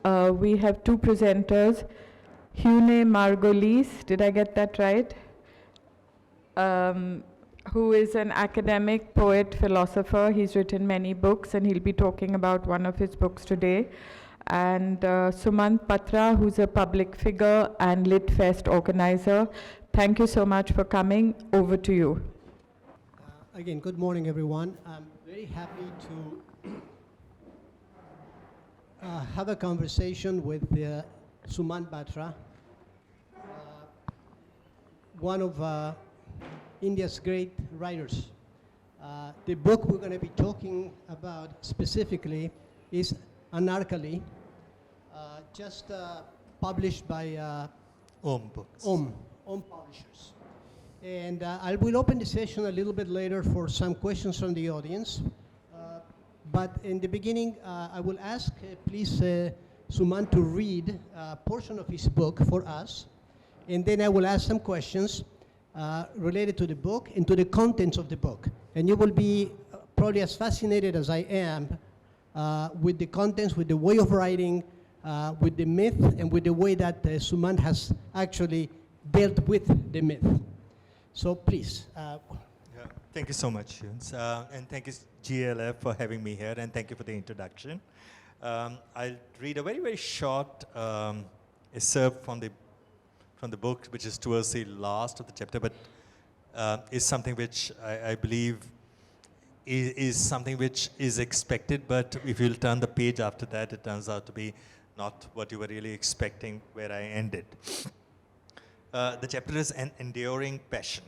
We have two presenters, Hune Margulies, did I get that right? Who is an academic, poet, philosopher. He's written many books and he'll be talking about one of his books today. And Sumant Batra, who's a public figure and Lit Fest organizer. Thank you so much for coming. Over to you. Again, good morning, everyone. I'm very happy to have a conversation with Sumant Batra, one of India's great writers. The book we're going to be talking about specifically is Anarkali, just published by Om Books. Om Publishers. And I will open the session a little bit later for some questions from the audience. But in the beginning, I will ask, please, Sumant to read a portion of his book for us. And then I will ask some questions related to the book and to the contents of the book. And you will be probably as fascinated as I am with the contents, with the way of writing, with the myth, and with the way that Sumant has actually built with the myth. So please. Thank you so much, Yuns. And thank you, GLF, for having me here, and thank you for the introduction. I'll read a very, very short excerpt from the book, which is towards the last of the chapter, but is something which I believe is something which is expected, but if you'll turn the page after that, it turns out to be not what you were really expecting where I ended. The chapter is An Enduring Passion.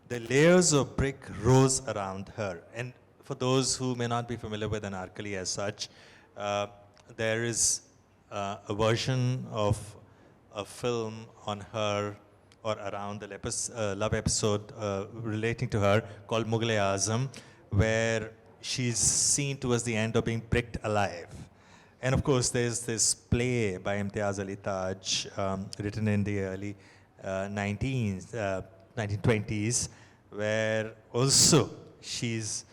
The layers of brick rose around her. And for those who may not be familiar with Anarkali as such, there is a version of a film on her or around the love episode relating to her called Mughal-e-Azam, where she's seen towards the end of being bricked alive. And of course, there's this play by Imtiaz Ali Taj, written in the early 1920s, where also she's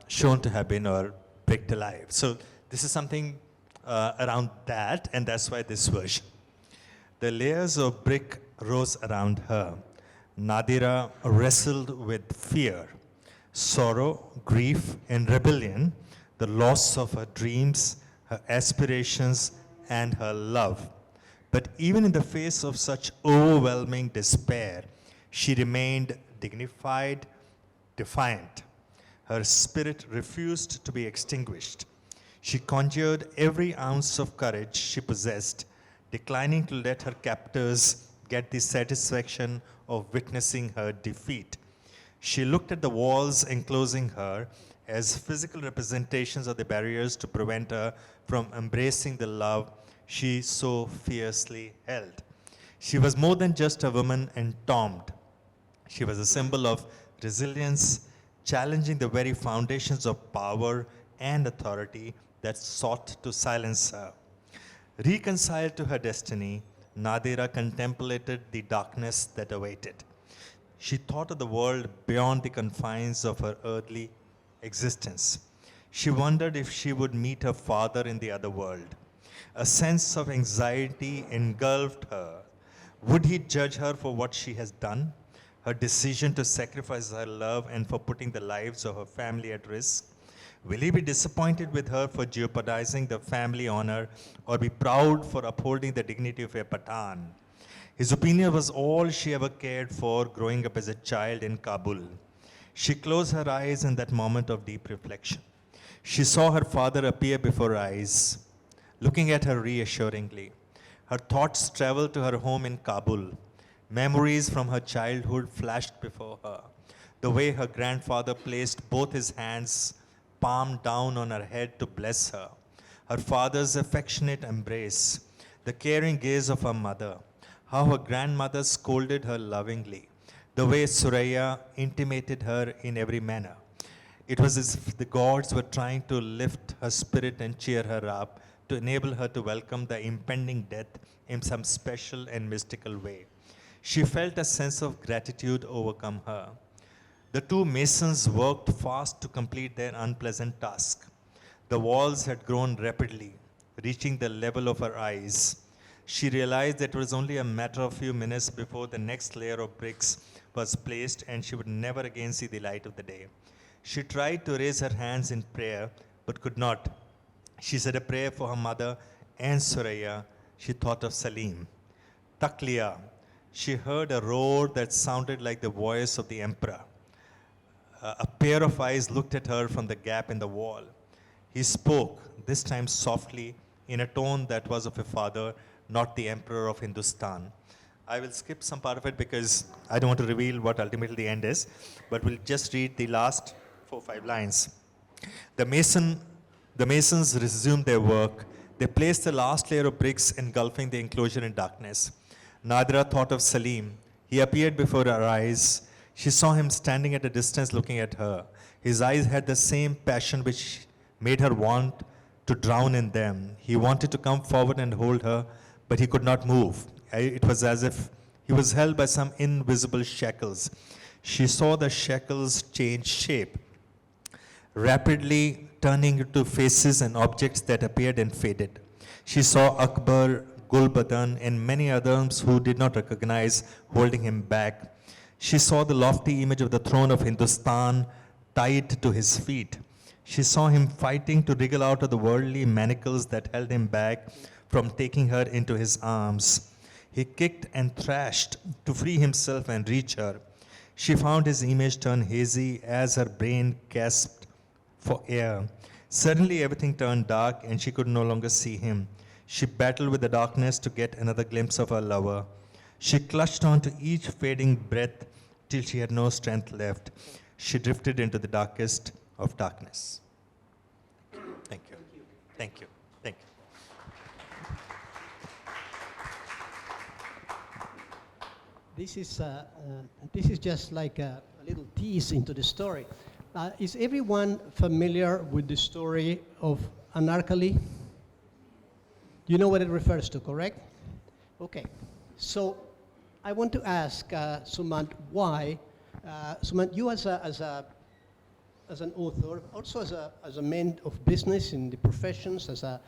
shown to have been or bricked alive. So this is something around that, and that's why this version. The layers of brick rose around her. Nadira wrestled with fear, sorrow, grief, and rebellion, the loss of her dreams, her aspirations, and her love. But even in the face of such overwhelming despair, she remained dignified, defiant. Her spirit refused to be extinguished. She conjured every ounce of courage she possessed, declining to let her captors get the satisfaction of witnessing her defeat. She looked at the walls enclosing her as physical representations of the barriers to prevent her from embracing the love she so fiercely held. She was more than just a woman entombed. She was a symbol of resilience, challenging the very foundations of power and authority that sought to silence her. Reconciled to her destiny, Nadira contemplated the darkness that awaited. She thought of the world beyond the confines of her earthly existence. She wondered if she would meet her father in the other world. A sense of anxiety engulfed her. Would he judge her for what she has done? Her decision to sacrifice her love and for putting the lives of her family at risk? Will he be disappointed with her for jeopardizing the family honor or be proud for upholding the dignity of a Pathan? His opinion was all she ever cared for growing up as a child in Kabul. She closed her eyes in that moment of deep reflection. She saw her father appear before her eyes, looking at her reassuringly. Her thoughts traveled to her home in Kabul. Memories from her childhood flashed before her. The way her grandfather placed both his hands palm down on her head to bless her. Her father's affectionate embrace. The caring gaze of her mother. How her grandmother scolded her lovingly. The way Suraya intimated her in every manner. It was as if the gods were trying to lift her spirit and cheer her up, to enable her to welcome the impending death in some special and mystical way. She felt a sense of gratitude overcome her. The two masons worked fast to complete their unpleasant task. The walls had grown rapidly. reaching the level of her eyes. She realized that it was only a matter of few minutes before the next layer of bricks was placed and she would never again see the light of the day. She tried to raise her hands in prayer but could not. She said a prayer for her mother and Suraya. She thought of Salim. Takliya. She heard a roar that sounded like the voice of the emperor. A pair of eyes looked at her from the gap in the wall. He spoke, this time softly, in a tone that was of a father, not the emperor of Hindustan. I will skip some part of it because I don't want to reveal what ultimately the end is, but we'll just read the last 4-5 lines. The masons resumed their work. They placed the last layer of bricks engulfing the enclosure in darkness. Nadra thought of Salim. He appeared before her eyes. She saw him standing at a distance looking at her. His eyes had the same passion which made her want to drown in them. He wanted to come forward and hold her, but he could not move. It was as if he was held by some invisible shackles. She saw the shackles change shape, rapidly turning into faces and objects that appeared and faded. She saw Akbar, Gulbadan, and many others who did not recognize holding him back. She saw the lofty image of the throne of Hindustan tied to his feet. She saw him fighting to wriggle out of the worldly manacles that held him back from taking her into his arms. He kicked and thrashed to free himself and reach her. She found his image turn hazy as her brain gasped for air. Suddenly everything turned dark and she could no longer see him. She battled with the darkness to get another glimpse of her lover. She clutched on to each fading breath till she had no strength left. She drifted into the darkest of darkness. Thank you. Thank you. Thank you. This is just like a little tease into the story. Is everyone familiar with the story of Anarkali? You know what it refers to, correct? Okay. So I want to ask Sumant why. Sumant, you as an author, also as a man of business in the professions, as a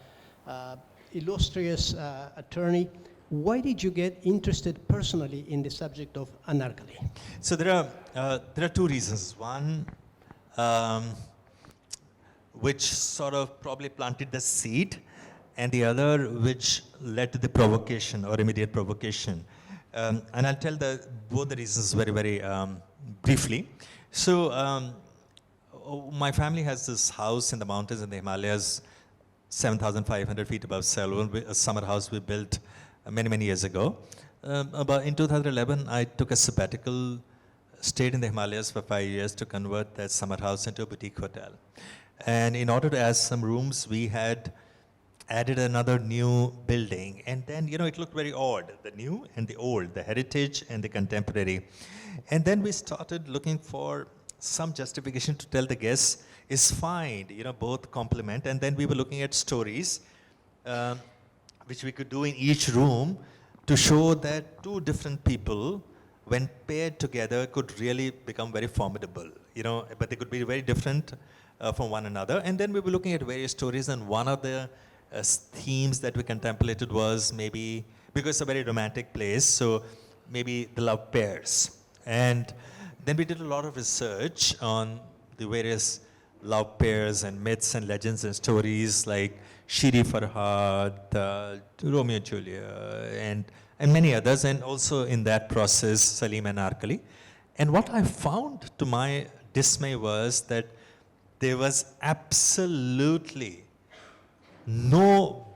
illustrious attorney, why did you get interested personally in the subject of Anarkali? So there are two reasons. One, which sort of probably planted the seed, and the other which led to the provocation or immediate provocation. And I'll tell both the reasons very, very briefly. So my family has this house in the mountains in the Himalayas, 7,500 feet above Selvan, a summer house we built many, many years ago. About in 2011, I took a sabbatical, stayed in the Himalayas for 5 years to convert that summer house into a boutique hotel. And in order to add some rooms, we had added another new building. And then, it looked very odd, the new and the old, the heritage and the contemporary. And then we started looking for some justification to tell the guests is fine, both complement. And then we were looking at stories, which we could do in each room to show that two different people, when paired together, could really become very formidable, but they could be very different from one another. And then we were looking at various stories, and one of the themes that we contemplated was maybe, because it's a very romantic place, so maybe the love pairs. And then we did a lot of research on the various love pairs and myths and legends and stories like Shiri Farhad, Romeo and Juliet, and many others, and also in that process, Salim and Anarkali. And what I found to my dismay was that there was absolutely no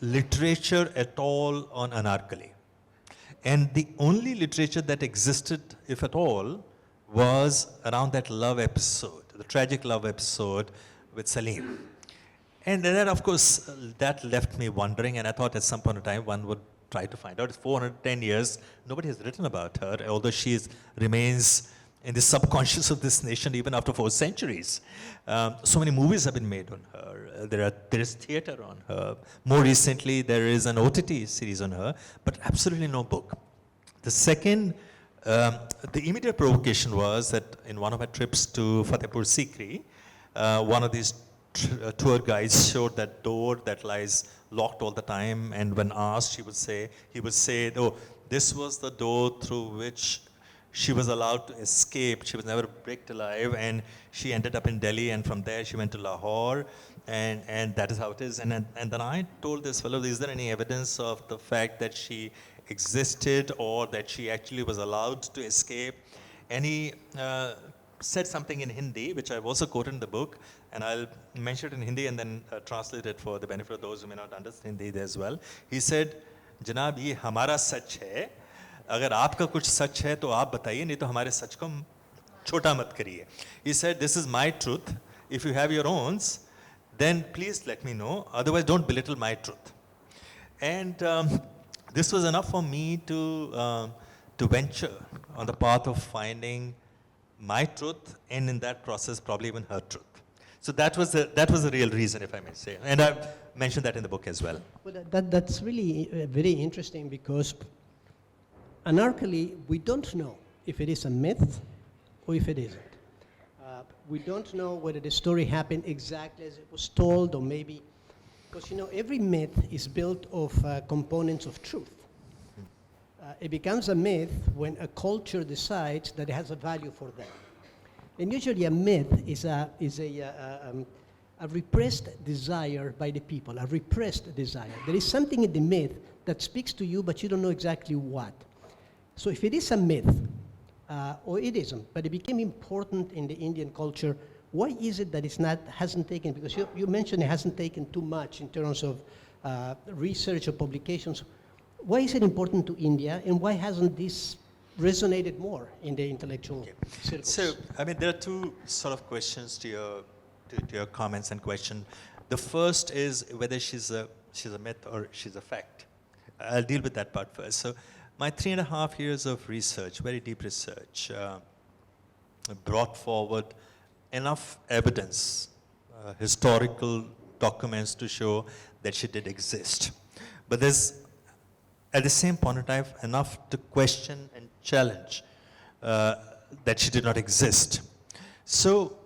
literature at all on Anarkali. And the only literature that existed, if at all, was around that love episode, the tragic love episode with Salim. And then, of course, that left me wondering, and I thought at some point in time one would try to find out. It's 410 years, nobody has written about her, although she remains in the subconscious of this nation even after 4 centuries. So many movies have been made on her. There is theater on her. More recently, there is an OTT series on her, but absolutely no book. The second, the immediate provocation was that in one of my trips to Fatehpur Sikri, one of these tour guides showed that door that lies locked all the time, and when asked, he would say, oh, this was the door through which she was allowed to escape. She was never bricked alive, and she ended up in Delhi, and from there she went to Lahore, and that is how it is. And then I told this fellow, is there any evidence of the fact that she existed or that she actually was allowed to escape? And he said something in Hindi, which I've also quoted in the book, and I'll mention it in Hindi and then translate it for the benefit of those who may not understand Hindi as well. He said, जनाब ये हमारा सच है, अगर आपका कुछ सच है तो आप बताइए, नहीं तो हमारे सच को छोटा मत करिए. He said, this is my truth. If you have your own, then please let me know. Otherwise, don't belittle my truth. And this was enough for me to venture on the path of finding my truth, and in that process, probably even her truth. So that was the real reason, if I may say. And I've mentioned that in the book as well. Well, that's really very interesting, because Anarkali, we don't know if it is a myth or if it isn't. We don't know whether the story happened exactly as it was told, or maybe, because every myth is built of components of truth. It becomes a myth when a culture decides that it has a value for them. And usually a myth is a repressed desire by the people, a repressed desire. There is something in the myth that speaks to you, but you don't know exactly what. So if it is a myth, or it isn't, but it became important in the Indian culture, why is it that hasn't taken, because you mentioned it hasn't taken too much in terms of research or publications. Why is it important to India, and why hasn't this resonated more in the intellectual circles? So, there are two sort of questions to your comments and question. The first is whether she's a myth or she's a fact. I'll deal with that part first. So, my 3.5 years of research, very deep research, brought forward enough evidence, historical documents to show that she did exist. But there's, at the same point in time, enough to question and challenge that she did not exist. So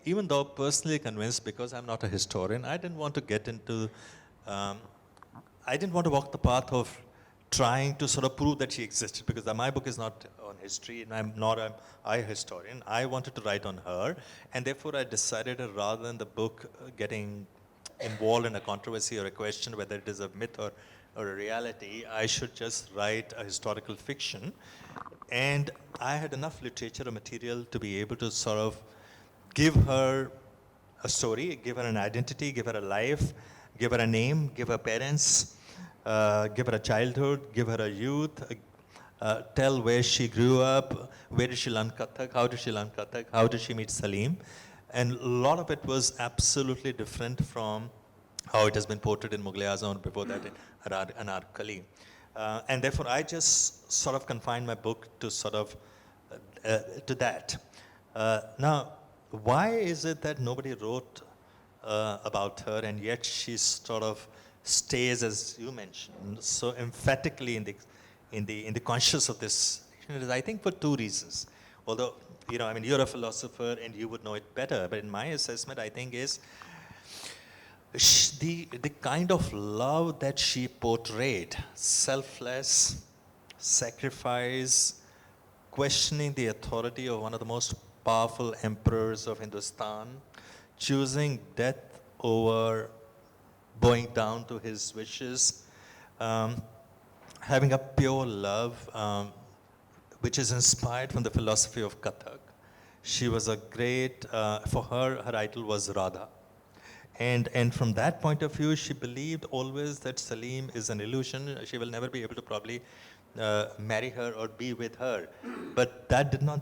even though personally convinced, because I'm not a historian, I didn't want to get into, I didn't want to walk the path of trying to sort of prove that she existed, because my book is not on history, and I'm not a historian. I wanted to write on her, and therefore I decided that rather than the book getting involved in a controversy or a question whether it is a myth or a reality, I should just write a historical fiction. And I had enough literature or material to be able to sort of give her a story, give her an identity, give her a life, give her a name, give her parents, give her a childhood, give her a youth, tell where she grew up, where did she learn Kathak, how did she learn Kathak, how did she meet Salim. And a lot of it was absolutely different from how it has been portrayed in Mughal-e-Azam, before that in Anarkali. And therefore I just sort of confined my book to sort of to that. Now, why is it that nobody wrote about her, and yet she sort of stays, as you mentioned, so emphatically in the conscious of this? I think for two reasons. Although, you're a philosopher and you would know it better, but in my assessment, I think is the kind of love that she portrayed, selfless, sacrifice, questioning the authority of one of the most powerful emperors of Hindustan, choosing death over bowing down to his wishes, having a pure love, which is inspired from the philosophy of Kathak. She was a great, for her idol was Radha. And from that point of view, she believed always that Salim is an illusion. She will never be able to probably marry her or be with her. But that did not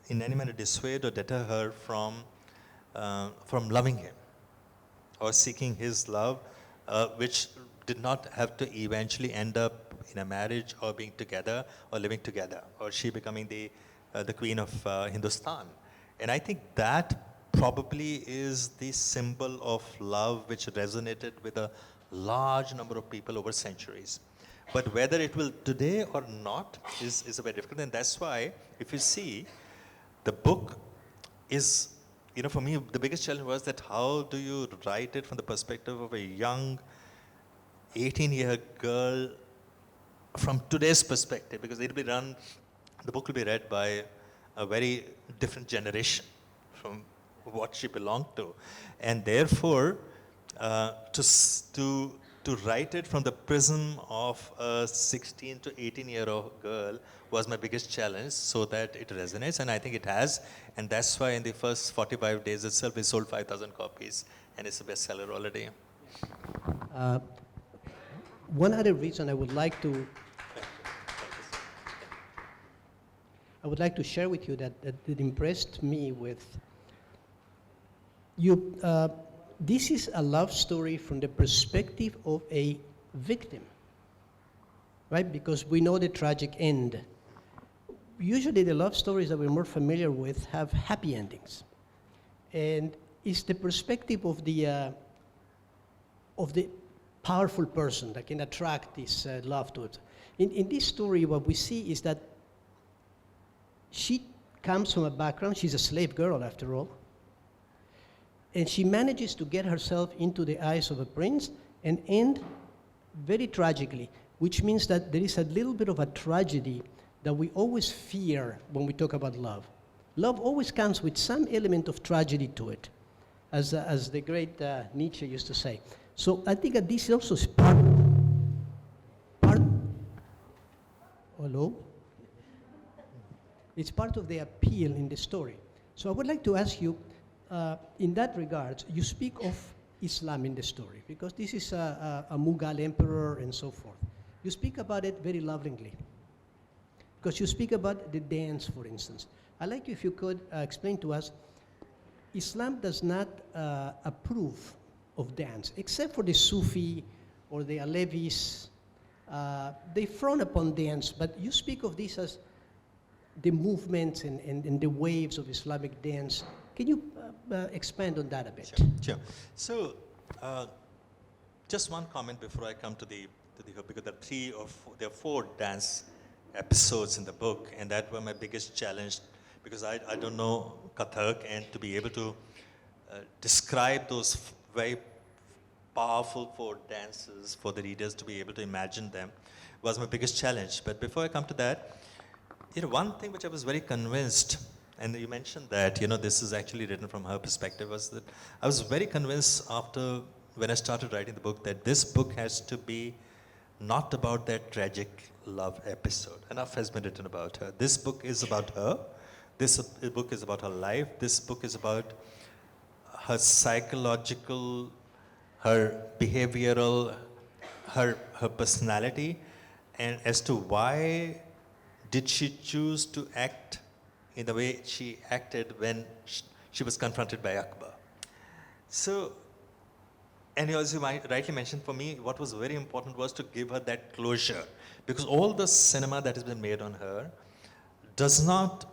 in any manner dissuade or deter her from loving him or seeking his love, which did not have to eventually end up in a marriage or being together or living together, or she becoming the queen of Hindustan. And I think that probably is the symbol of love which resonated with a large number of people over centuries. But whether it will today or not is very difficult. And that's why, if you see, the book is for me, the biggest challenge was that how do you write it from the perspective of a young 18-year girl from today's perspective, because the book will be read by a very different generation from what she belonged to. And therefore, to write it from the prism of a 16 to 18-year-old girl was my biggest challenge, so that it resonates, and I think it has. And that's why in the first 45 days itself, we sold 5,000 copies, and it's a bestseller already. One other reason I would like to share with you that impressed me with you. This is a love story from the perspective of a victim, right? Because we know the tragic end. Usually the love stories that we're more familiar with have happy endings. And it's the perspective of the powerful person that can attract this love to it. In this story, what we see is that she comes from a background, she's a slave girl after all, and she manages to get herself into the eyes of a prince and end very tragically, which means that there is a little bit of a tragedy that we always fear when we talk about love. Love always comes with some element of tragedy to it, as the great Nietzsche used to say. So I think that this also is part, hello? It's part of the appeal in the story. So I would like to ask you, in that regard, you speak of Islam in the story, because this is a Mughal emperor and so forth. You speak about it very lovingly, because you speak about the dance, for instance. I'd like you, if you could, explain to us, Islam does not approve of dance, except for the Sufi or the Alevis. They frown upon dance, but you speak of this as the movements and the waves of Islamic dance. Can you expand on that a bit? Sure. So, just one comment before I come to the because there are 4 dance episodes in the book, and that were my biggest challenge, because I don't know Kathak, and to be able to describe those very powerful 4 dances for the readers to be able to imagine them was my biggest challenge. But before I come to that, one thing which I was very convinced, and you mentioned that, this is actually written from her perspective, was that I was very convinced after when I started writing the book that this book has to be not about that tragic love episode. Enough has been written about her. This book is about her. This book is about her life. This book is about her psychological, her behavioral, her personality, and as to why did she choose to act in the way she acted when she was confronted by Akbar. So, and as you rightly mentioned, for me, what was very important was to give her that closure, because all the cinema that has been made on her does not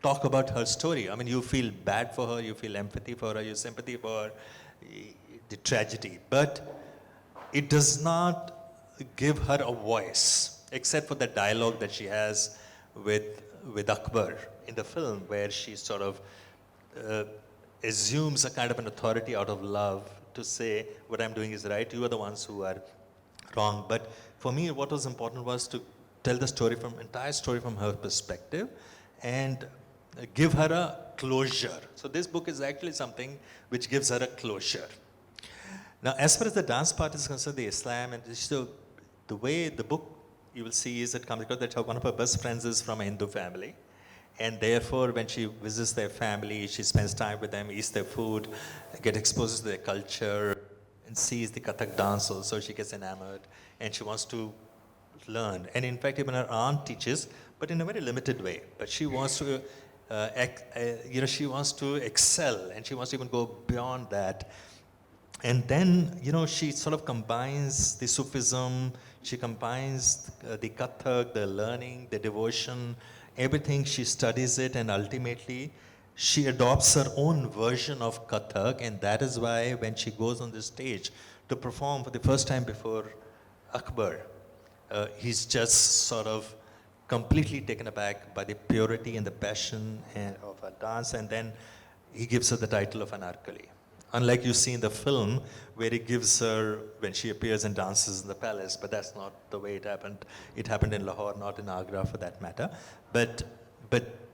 talk about her story. I mean, you feel bad for her, you feel empathy for her, you sympathy for the tragedy, but it does not give her a voice, except for the dialogue that she has with Akbar in the film, where she sort of assumes a kind of an authority out of love to say, what I'm doing is right, you are the ones who are wrong. But for me, what was important was to tell the entire story from her perspective, and give her a closure. So this book is actually something which gives her a closure. Now, as far as the dance part is concerned, the Islam, and so the way the book you will see is it comes across that one of her best friends is from a Hindu family. And therefore, when she visits their family, she spends time with them, eats their food, gets exposed to their culture, and sees the Kathak dance also. She gets enamored, and she wants to learn. And in fact, even her aunt teaches, but in a very limited way. But she wants to, she wants to excel, and she wants to even go beyond that. And then, she sort of combines the Sufism, she combines the Kathak, the learning, the devotion, everything. She studies it, and ultimately she adopts her own version of Kathak, and that is why when she goes on the stage to perform for the first time before Akbar, he's just sort of completely taken aback by the purity and the passion of her dance. And then he gives her the title of Anarkali. Unlike you see in the film, where he gives her, when she appears and dances in the palace, but that's not the way it happened. It happened in Lahore, not in Agra for that matter. But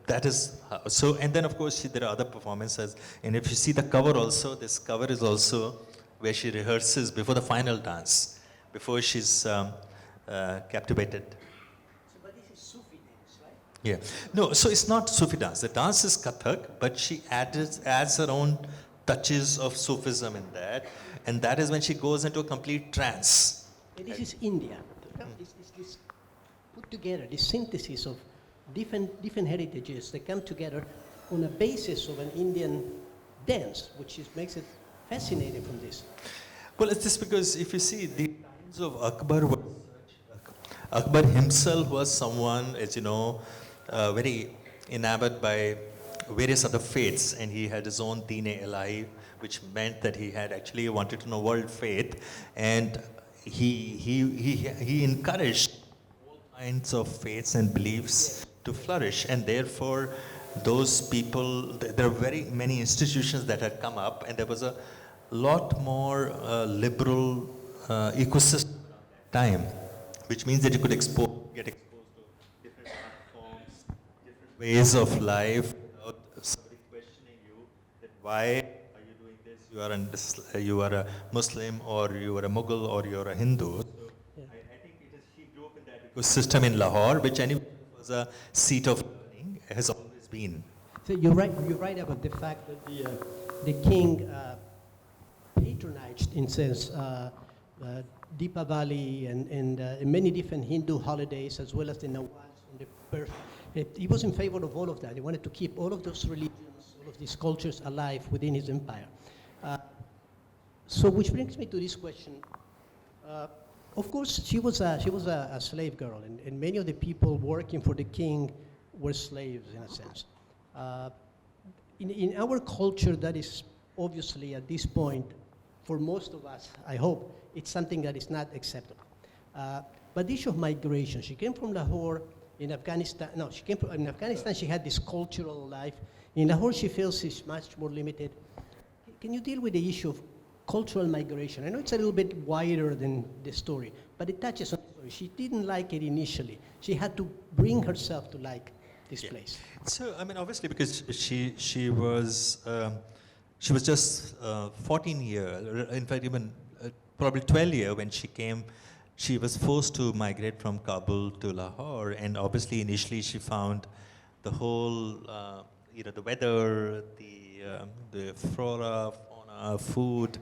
that is, how, so, and then of course there are other performances. And if you see the cover also, this cover is also where she rehearses before the final dance, before she's captivated. But this is Sufi dance, right? Yeah. No, so it's not Sufi dance. The dance is Kathak, but she adds her own touches of Sufism in that. And that is when she goes into a complete trance. And this is India. This put together, this synthesis of different heritages that come together on a basis of an Indian dance, which makes it fascinating from this. Well, it's just because if you see the times of Akbar himself was someone, as you know, very enamored by various other faiths, and he had his own Deen-e-Ilahi, which meant that he had actually wanted to know world faith, and he encouraged all kinds of faiths and beliefs to flourish, and therefore those people, there are very many institutions that had come up, and there was a lot more liberal ecosystem at that time, which means that you could get exposed to different art forms, different ways of life, without somebody questioning you that why are you doing this? You are a Muslim, or you are a Mughal, or you are a Hindu. So I think she grew up in that ecosystem in Lahore, which anyway was a seat of learning, has always been. So you're right about the fact that the king patronized, in sense, Deepavali and many different Hindu holidays, as well as the Nawaz and the birth. He was in favor of all of that. He wanted to keep all of those religions, all of these cultures alive within his empire. So, which brings me to this question. Of course, she was a slave girl, and many of the people working for the king were slaves, in a sense. In our culture, that is obviously at this point, for most of us, I hope, it's something that is not acceptable. But the issue of migration, she came from Lahore. In Afghanistan, in Afghanistan, she had this cultural life. In Lahore, she feels she's much more limited. Can you deal with the issue of cultural migration? I know it's a little bit wider than the story, but it touches on the story. She didn't like it initially. She had to bring herself to like this place. So, I mean, obviously, because she was just 14 years, in fact, even probably 12 years when she came. She was forced to migrate from Kabul to Lahore, and obviously initially she found the whole, the weather, the flora, fauna, food,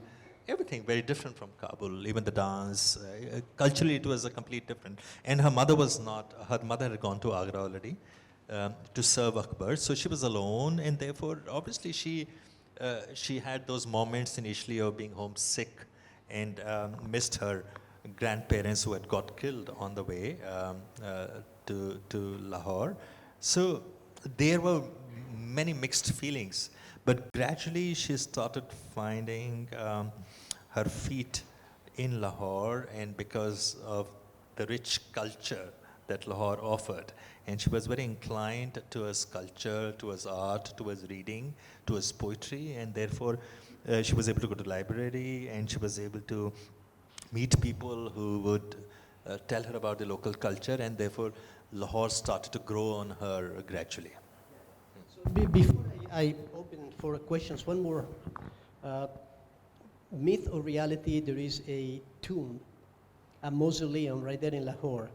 everything very different from Kabul. Even the dance, culturally it was a complete different. And her mother had gone to Agra already to serve Akbar, so she was alone, and therefore obviously she had those moments initially of being homesick and missed her grandparents who had got killed on the way to Lahore. So there were many mixed feelings, but gradually she started finding her feet in Lahore, and because of the rich culture that Lahore offered, and she was very inclined towards culture, towards art, towards reading, towards poetry, and therefore she was able to go to library, and she was able to meet people who would tell her about the local culture, and therefore Lahore started to grow on her gradually. So before I open for questions, one more myth or reality. There is a tomb, a mausoleum right there in Lahore,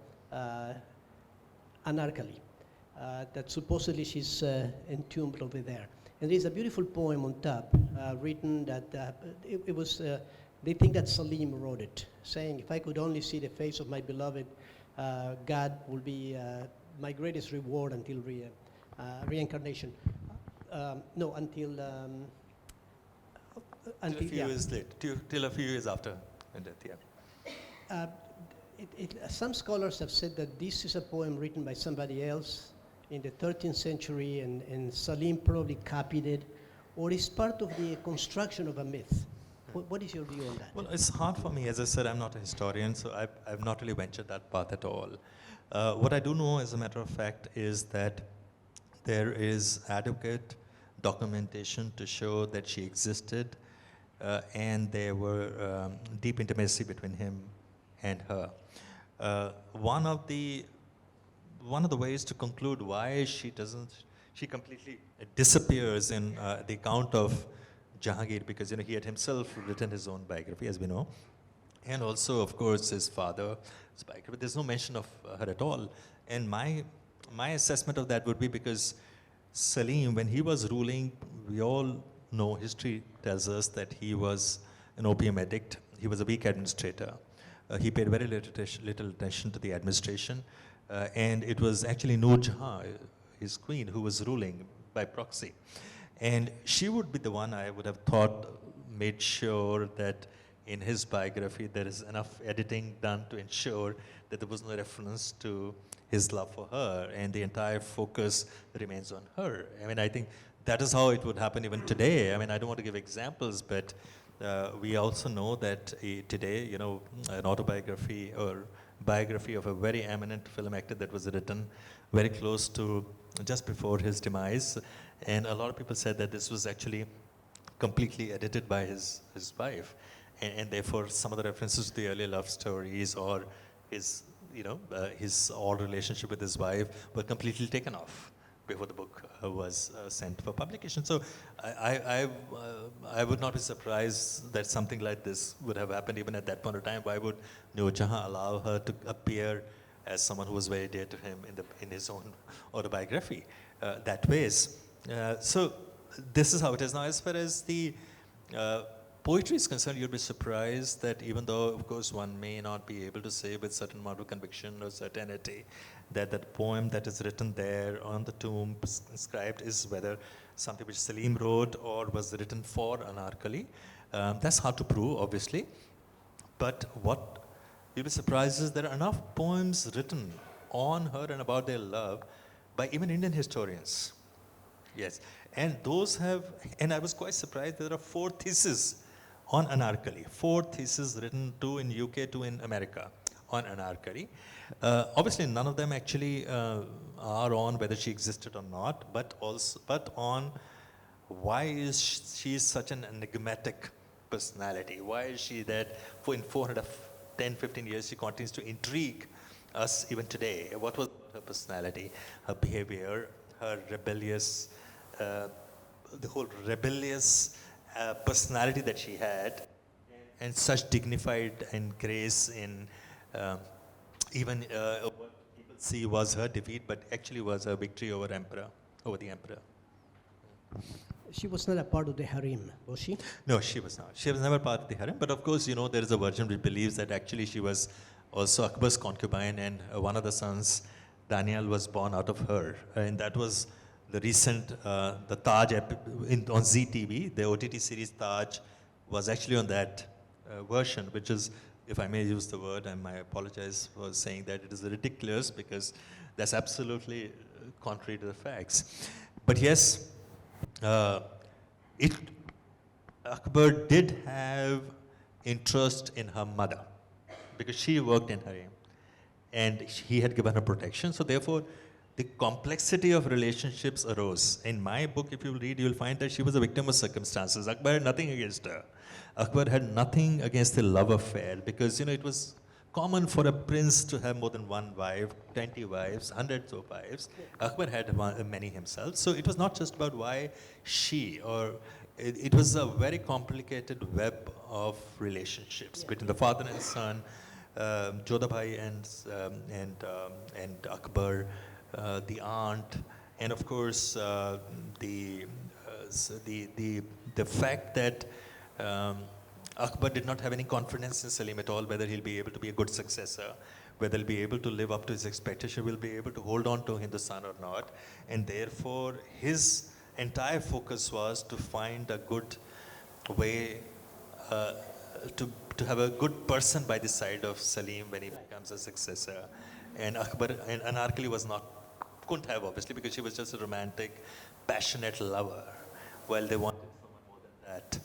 Anarkali, that supposedly she's entombed over there. And there's a beautiful poem on top written that it was. They think that Salim wrote it, saying, "If I could only see the face of my beloved, God will be my greatest reward until reincarnation." Until a few years later, till a few years after death, yeah. Some scholars have said that this is a poem written by somebody else in the 13th century, and Salim probably copied it, or is part of the construction of a myth. What is your view on that? Well, it's hard for me. As I said, I'm not a historian, so I've not really ventured that path at all. What I do know, as a matter of fact, is that there is adequate documentation to show that she existed, and there were deep intimacy between him and her. One of the ways to conclude why she completely disappears in the account of Jahangir, because he had himself written his own biography, as we know, and also, of course, his father's biography. There's no mention of her at all. And my assessment of that would be because Salim, when he was ruling, we all know, history tells us that he was an opium addict. He was a weak administrator. He paid very little attention to the administration. And it was actually Noor Jahan, his queen, who was ruling by proxy. And she would be the one, I would have thought, made sure that in his biography there is enough editing done to ensure that there was no reference to his love for her, and the entire focus remains on her. I mean, I think that is how it would happen even today. I mean, I don't want to give examples, but we also know that today, an autobiography or biography of a very eminent film actor that was written very close to just before his demise, and a lot of people said that this was actually completely edited by his wife, and therefore some of the references to the earlier love stories or his his odd relationship with his wife were completely taken off before the book was sent for publication. So I would not be surprised that something like this would have happened even at that point of time. Why would Noor Jahan allow her to appear as someone who was very dear to him in his own autobiography that ways? So this is how it is. Now, as far as the poetry is concerned, you'd be surprised that even though, of course, one may not be able to say with certain amount of conviction or certainty that that poem that is written there on the tomb inscribed is whether something which Salim wrote or was written for Anarkali. That's hard to prove, obviously. But what you'll be surprised is there are enough poems written on her and about their love by even Indian historians. Yes, and those have, and I was quite surprised, there are 4 theses on Anarkali, 4 theses written, 2 in UK, 2 in America on Anarkali. Obviously, none of them actually are on whether she existed or not, but on why is she such an enigmatic personality? Why is she that in 410, 15 years she continues to intrigue us even today? What was her personality, her behavior, her rebellious, the whole rebellious personality that she had, and such dignified and grace in even what people see was her defeat, but actually was her victory over the emperor. She was not a part of the harem, was she? No, she was not. She was never part of the harem, but of course, there is a version which believes that actually she was also Akbar's concubine, and one of the sons, Daniel, was born out of her, and that was the recent, the Taj on ZTV, the OTT series Taj was actually on that version, which is, if I may use the word, and I apologize for saying that, it is ridiculous because that's absolutely contrary to the facts. But yes, Akbar did have interest in her mother because she worked in harem and he had given her protection. So therefore, the complexity of relationships arose. In my book, if you read, you'll find that she was a victim of circumstances. Akbar had nothing against her. Akbar had nothing against the love affair because, it was common for a prince to have more than one wife, 20 wives, hundreds of wives. Akbar had many himself. So it was not just about why she, or it was a very complicated web of relationships between the father and son, Jodhabhai and Akbar, the aunt, and of course the fact that Akbar did not have any confidence in Salim at all, whether he'll be able to be a good successor, whether he'll be able to live up to his expectation, will be able to hold on to Hindustan or not, and therefore his entire focus was to find a good way to have a good person by the side of Salim when he becomes a successor. And Akbar and Anarkali couldn't have, obviously, because she was just a romantic, passionate lover, while they wanted someone more than that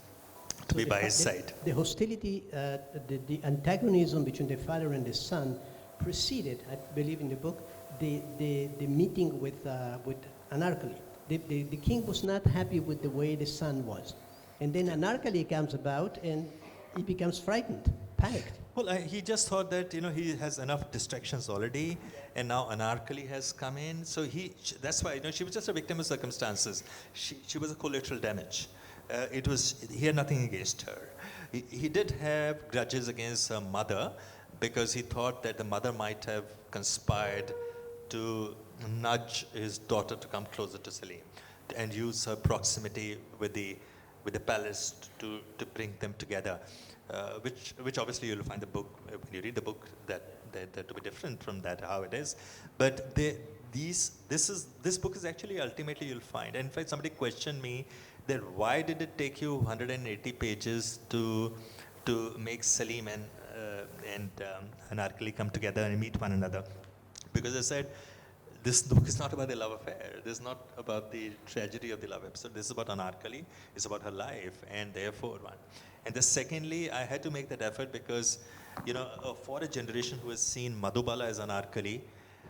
to be by his side. The hostility, the antagonism between the father and the son preceded, I believe in the book, the meeting with Anarkali. the king was not happy with the way the son was. And then Anarkali comes about and he becomes frightened, panicked. Well, he just thought that he has enough distractions already, and now Anarkali has come in. So that's why she was just a victim of circumstances. She was a collateral damage. He had nothing against her. He did have grudges against her mother because he thought that the mother might have conspired to nudge his daughter to come closer to Salim and use her proximity with the palace to bring them together. Which obviously you'll find the book, when you read the book, that to be different from that, how it is. But this book is actually ultimately you'll find. And in fact, somebody questioned me that why did it take you 180 pages to make Salim and Anarkali come together and meet one another? Because I said, this book is not about the love affair. This is not about the tragedy of the love episode. This is about Anarkali. It's about her life, and therefore one. And then secondly, I had to make that effort because, for a generation who has seen Madhubala as Anarkali,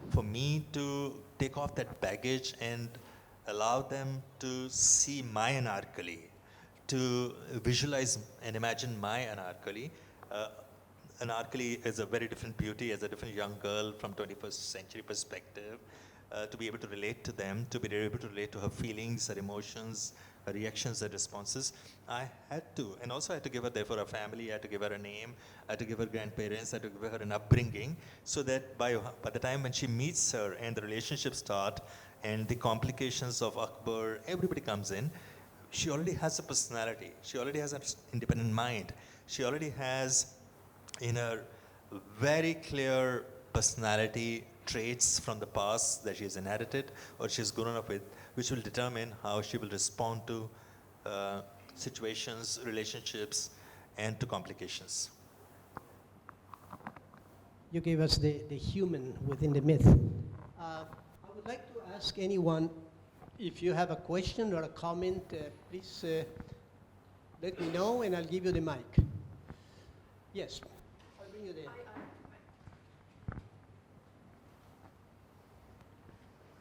for me to take off that baggage and allow them to see my Anarkali, to visualize and imagine my Anarkali. Anarkali is a very different beauty, as a different young girl from 21st century perspective, to be able to relate to them, to be able to relate to her feelings, her emotions, her reactions, her responses. I had to, and also I had to give her therefore a family, I had to give her a name, I had to give her grandparents, I had to give her an upbringing, so that by the time when she meets her and the relationships start and the complications of Akbar, everybody comes in, she already has a personality, she already has an independent mind, she already has in her very clear personality traits from the past that she has inherited or she has grown up with, which will determine how she will respond to situations, relationships, and to complications. You gave us the human within the myth. I would like to ask anyone, if you have a question or a comment, please let me know and I'll give you the mic. Yes, I'll bring you the...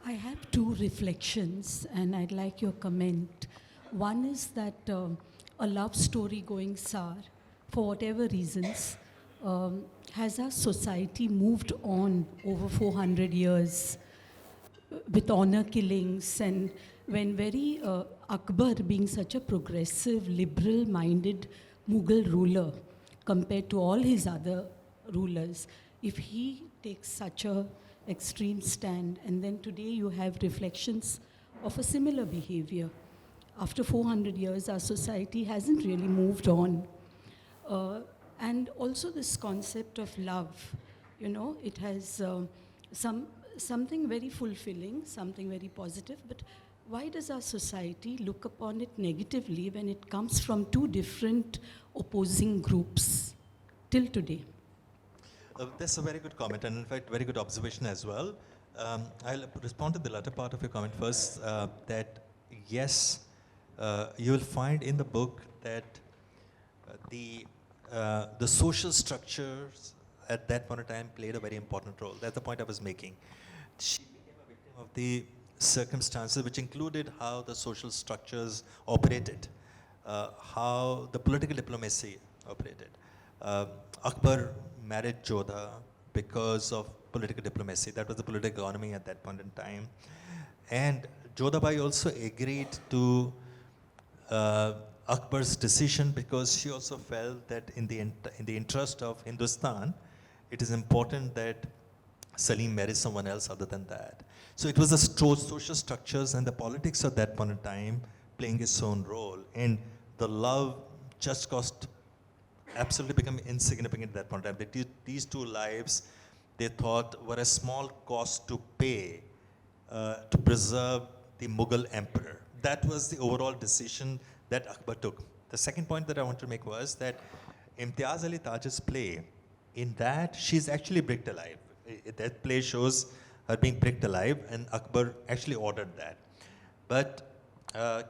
I have two reflections and I'd like your comment. One is that a love story going sour, for whatever reasons, has our society moved on over 400 years with honor killings, and when very Akbar, being such a progressive, liberal-minded Mughal ruler compared to all his other rulers, if he takes such a extreme stand, and then today you have reflections of a similar behavior. After 400 years, our society hasn't really moved on. And also this concept of love, it has something very fulfilling, something very positive, but why does our society look upon it negatively when it comes from two different opposing groups till today? That's a very good comment, and in fact, very good observation as well. I'll respond to the latter part of your comment first, that yes, you will find in the book that the social structures at that point in time played a very important role. That's the point I was making. She became a victim of the circumstances which included how the social structures operated, how the political diplomacy operated. Akbar married Jodha because of political diplomacy. That was the political economy at that point in time. And Jodhabai also agreed to Akbar's decision because she also felt that in the interest of Hindustan, it is important that Salim marries someone else other than that. So it was the social structures and the politics of that point in time playing its own role. And the love just cost absolutely become insignificant at that point in time. These two lives, they thought, were a small cost to pay to preserve the Mughal emperor. That was the overall decision that Akbar took. The second point that I want to make was that Imtiaz Ali Taj's play, in that she's actually bricked alive. That play shows her being bricked alive, and Akbar actually ordered that. But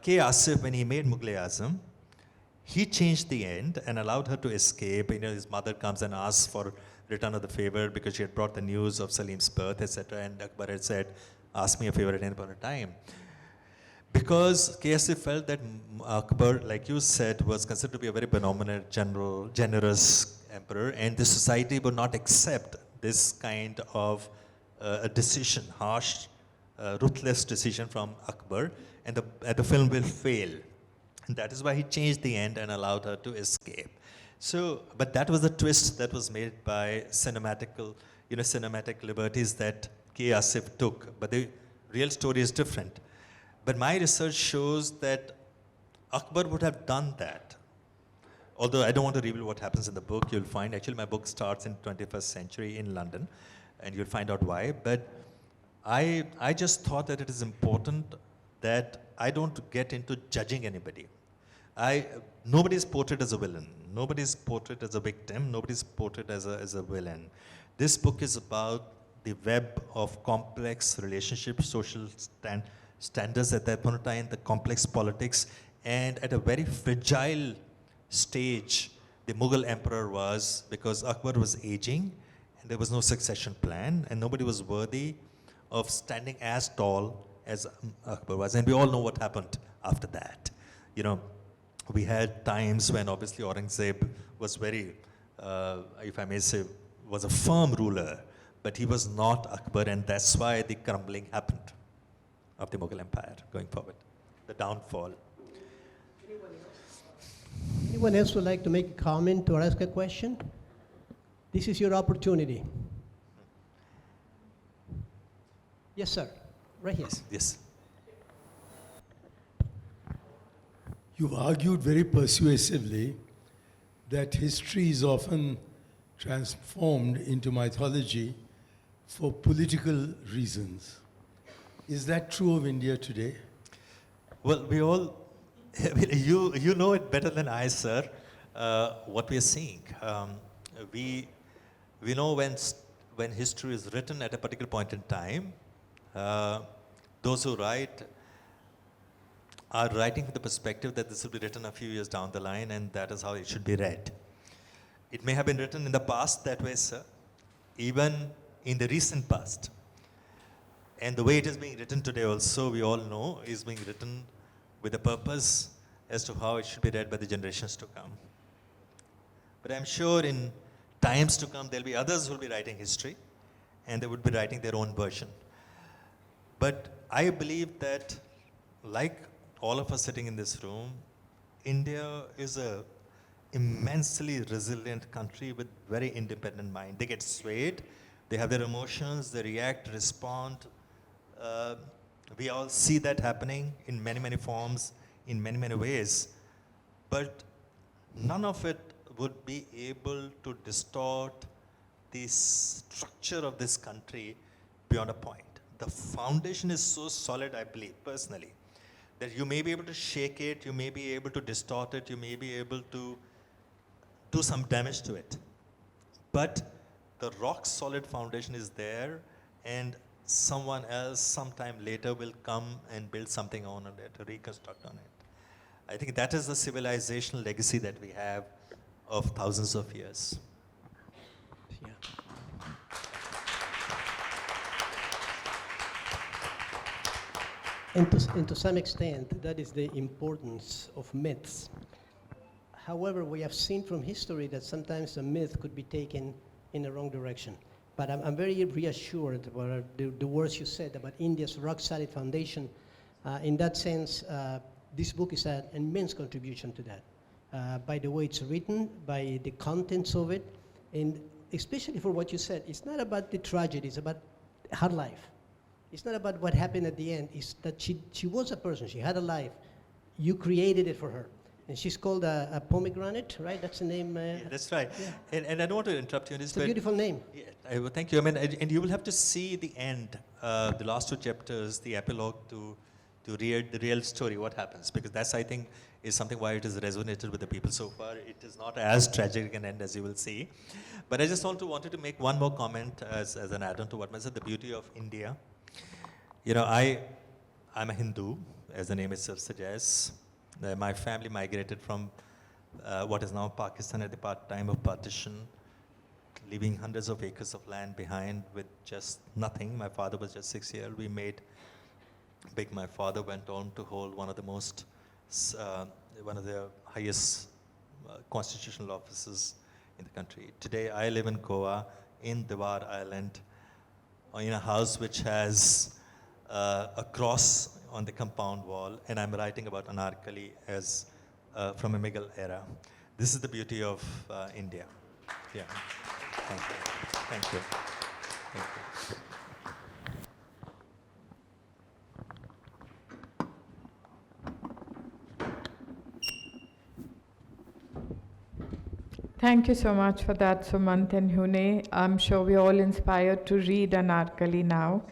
K. Asif, when he made Mughal-e-Azam, he changed the end and allowed her to escape. His mother comes and asks for return of the favor because she had brought the news of Salim's birth, etc. And Akbar had said, ask me a favor at any point in time. Because KSA felt that Akbar, like you said, was considered to be a very benevolent, generous emperor, and the society would not accept this kind of a decision, harsh, ruthless decision from Akbar, and the film will fail. And that is why he changed the end and allowed her to escape. So, but that was the twist that was made by cinematic liberties that K. Asif took. But the real story is different. But my research shows that Akbar would have done that. Although I don't want to reveal what happens in the book, you'll find, actually my book starts in 21st century in London, and you'll find out why. But I just thought that it is important that I don't get into judging anybody. Nobody is portrayed as a villain. Nobody is portrayed as a victim. Nobody is portrayed as a villain. This book is about the web of complex relationships, social standards at that point in time, the complex politics, and at a very fragile stage, the Mughal emperor was, because Akbar was aging, and there was no succession plan, and nobody was worthy of standing as tall as Akbar was. And we all know what happened after that. You know, we had times when obviously Aurangzeb was very, if I may say, was a firm ruler, but he was not Akbar, and that's why the crumbling happened of the Mughal Empire going forward, the downfall. Anyone else would like to make a comment or ask a question? This is your opportunity. Yes, sir. Right here. Yes. You argued very persuasively that history is often transformed into mythology for political reasons. Is that true of India today? Well, we all, you know it better than I, sir, what we are seeing. We know when history is written at a particular point in time, those who write are writing with the perspective that this will be written a few years down the line, and that is how it should be read. It may have been written in the past that way, sir, even in the recent past. And the way it is being written today also, we all know, is being written with a purpose as to how it should be read by the generations to come. But I'm sure in times to come, there'll be others who will be writing history, and they would be writing their own version. But I believe that, like all of us sitting in this room, India is a immensely resilient country with very independent mind. They get swayed, they have their emotions, they react, respond. We all see that happening in many, many forms, in many, many ways. But none of it would be able to distort the structure of this country beyond a point. The foundation is so solid, I believe, personally, that you may be able to shake it, you may be able to distort it, you may be able to do some damage to it. But the rock solid foundation is there, and someone else sometime later will come and build something on it, reconstruct on it. I think that is the civilizational legacy that we have of thousands of years. Yeah. And to some extent, that is the importance of myths. However, we have seen from history that sometimes a myth could be taken in the wrong direction. But I'm very reassured about the words you said about India's rock-solid foundation. In that sense, this book is an immense contribution to that. By the way it's written, by the contents of it, and especially for what you said, it's not about the tragedy, it's about her life. It's not about what happened at the end, it's that she was a person, she had a life. You created it for her. And she's called a pomegranate, right? That's the name. Yeah, that's right. Yeah. And I don't want to interrupt you on this, It's a beautiful name. Yeah, thank you. I mean, and you will have to see the end, the last two chapters, the epilogue to read the real story, what happens, because that's, I think, is something why it has resonated with the people so far. It is not as tragic an end as you will see. But I just wanted to make one more comment as an add-on to what I said, the beauty of India. You know, I'm a Hindu, as the name itself suggests. My family migrated from what is now Pakistan at the time of partition, leaving hundreds of acres of land behind with just nothing. My father was just 6 years old. We made big my father went on to hold one of the most, one of the highest constitutional offices in the country. Today, I live in Goa, in Diwar Island, in a house which has a cross on the compound wall, and I'm writing about Anarkali as from a Mughal era. This is the beauty of India. Yeah. Thank you. Thank you. Thank you. Thank you so much for that, Sumant and Hune. I'm sure we're all inspired to read Anarkali now.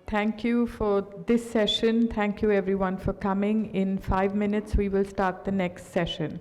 Thank you for this session. Thank you everyone for coming. In 5 minutes, we will start the next session.